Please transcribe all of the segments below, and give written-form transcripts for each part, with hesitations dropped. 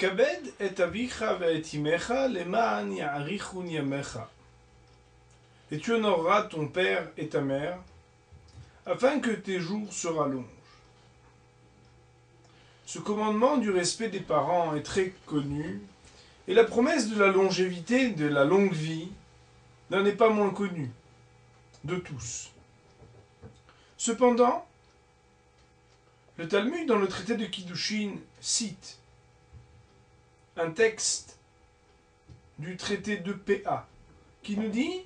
Kabed et avicha ve'et imecha leman ya'arichun yamecha. Et tu honoreras ton père et ta mère, afin que tes jours se rallongent. Ce commandement du respect des parents est très connu, et la promesse de la longévité, de la longue vie, n'en est pas moins connue de tous. Cependant, le Talmud, dans le traité de Kiddushin, cite un texte du traité de PA qui nous dit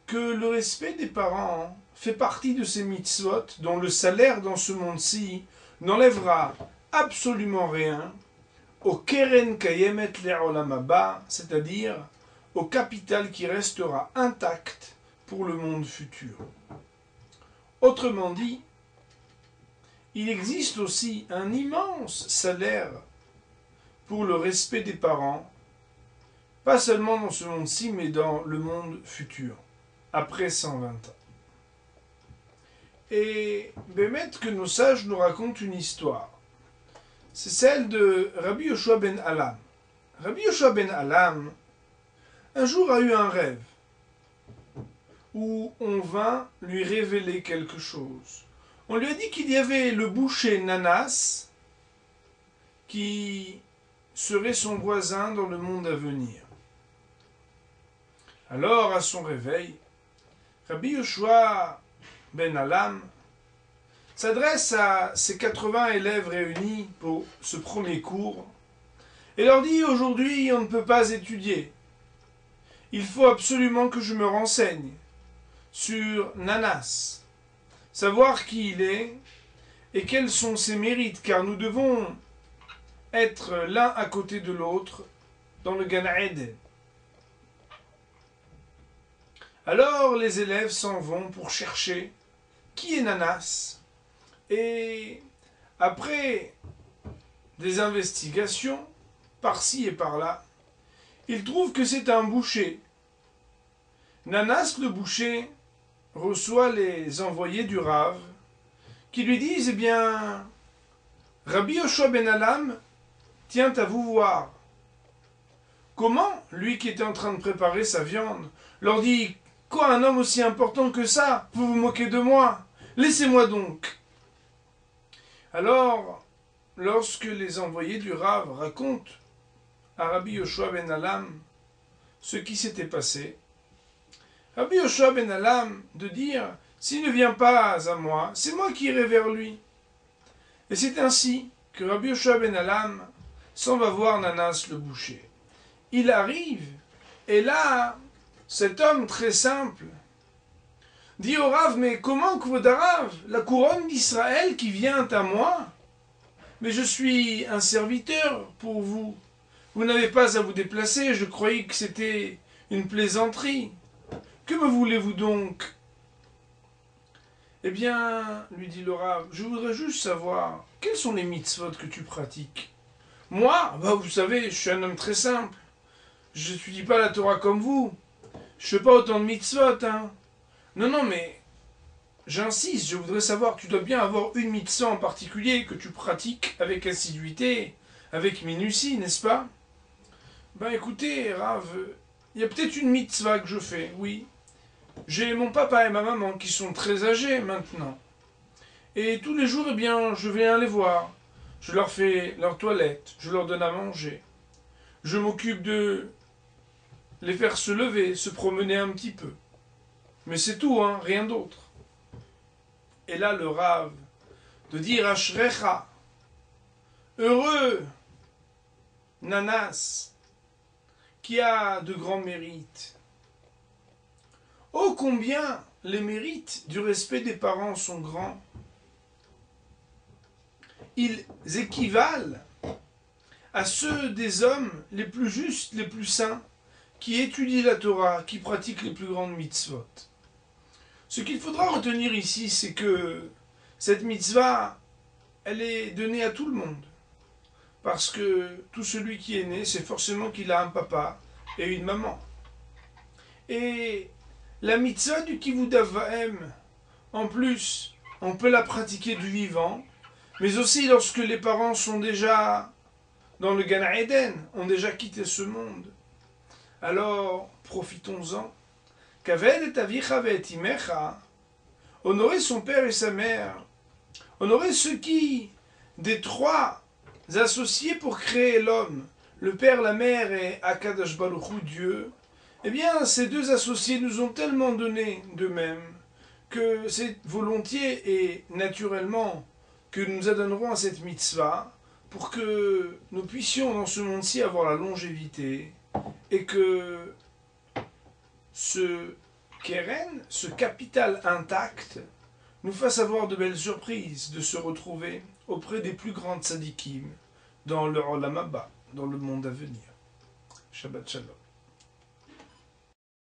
que le respect des parents fait partie de ces mitzvot dont le salaire dans ce monde-ci n'enlèvera absolument rien au keren kayemet le'olam haba, c'est-à-dire au capital qui restera intact pour le monde futur. Autrement dit, il existe aussi un immense salaire pour le respect des parents, pas seulement dans ce monde-ci, mais dans le monde futur, après 120 ans. Et Bémet que nos sages nous racontent une histoire. C'est celle de Rabbi Yoshua ben Alam. Rabbi Yoshua ben Alam, un jour a eu un rêve, où on vint lui révéler quelque chose. On lui a dit qu'il y avait le boucher Nanas, qui serait son voisin dans le monde à venir. Alors, à son réveil, Rabbi Yoshua ben Alam s'adresse à ses 80 élèves réunis pour ce premier cours et leur dit: aujourd'hui, on ne peut pas étudier. Il faut absolument que je me renseigne sur Nanas, savoir qui il est et quels sont ses mérites, car nous devons être l'un à côté de l'autre dans le Gan Eden. Alors les élèves s'en vont pour chercher qui est Nanas, et après des investigations par-ci et par-là, ils trouvent que c'est un boucher. Nanas, le boucher, reçoit les envoyés du Rav qui lui disent: eh bien, Rabbi Yoshua ben Alam tient à vous voir. Comment, lui qui était en train de préparer sa viande, leur dit: quoi, un homme aussi important que ça? Vous vous moquez de moi? Laissez-moi donc. Alors, lorsque les envoyés du Rav racontent à Rabbi Yoshua ben Alam ce qui s'était passé, Rabbi Yoshua ben Alam de dire: s'il ne vient pas à moi, c'est moi qui irai vers lui. Et c'est ainsi que Rabbi Yoshua ben Alam s'en va voir Nanas le boucher. Il arrive, et là, cet homme très simple dit au Rav: mais comment, Kvod Harav, la couronne d'Israël qui vient à moi? Mais je suis un serviteur pour vous. Vous n'avez pas à vous déplacer, je croyais que c'était une plaisanterie. Que me voulez-vous donc? Eh bien, lui dit le Rav, je voudrais juste savoir, quels sont les mitzvot que tu pratiques? Moi, vous savez, je suis un homme très simple. Je n'étudie pas la Torah comme vous. Je ne fais pas autant de mitzvot, hein. Non, mais j'insiste, je voudrais savoir, tu dois bien avoir une mitzvah en particulier que tu pratiques avec assiduité, avec minutie, n'est-ce pas? Écoutez, Rav, il y a peut-être une mitzvah que je fais, oui. J'ai mon papa et ma maman qui sont très âgés maintenant. Et tous les jours, eh bien, je viens les voir. Je leur fais leur toilette, je leur donne à manger. Je m'occupe de les faire se lever, se promener un petit peu. Mais c'est tout, hein, rien d'autre. Et là, le Rav, de dire Ashrecha, heureux, Nanas, qui a de grands mérites. Oh, combien les mérites du respect des parents sont grands. Ils équivalent à ceux des hommes les plus justes, les plus saints, qui étudient la Torah, qui pratiquent les plus grandes mitzvot. Ce qu'il faudra retenir ici, c'est que cette mitzvah, elle est donnée à tout le monde. Parce que tout celui qui est né, c'est forcément qu'il a un papa et une maman. Et la mitzvah du Kivud Av Va'em, en plus, on peut la pratiquer du vivant, mais aussi lorsque les parents sont déjà dans le Gan Eden, ont déjà quitté ce monde. Alors, profitons-en. Kaved et avicha et imecha, honorer son père et sa mère, honorer ceux qui, des trois associés pour créer l'homme, le père, la mère et Akadosh Baruch Hu, Dieu, eh bien, ces deux associés nous ont tellement donné d'eux-mêmes que c'est volontiers et naturellement que nous nous adonnerons à cette mitzvah pour que nous puissions dans ce monde-ci avoir la longévité et que ce keren, ce capital intact, nous fasse avoir de belles surprises de se retrouver auprès des plus grandes tzadikim dans le Olam Haba, dans le monde à venir. Shabbat Shalom.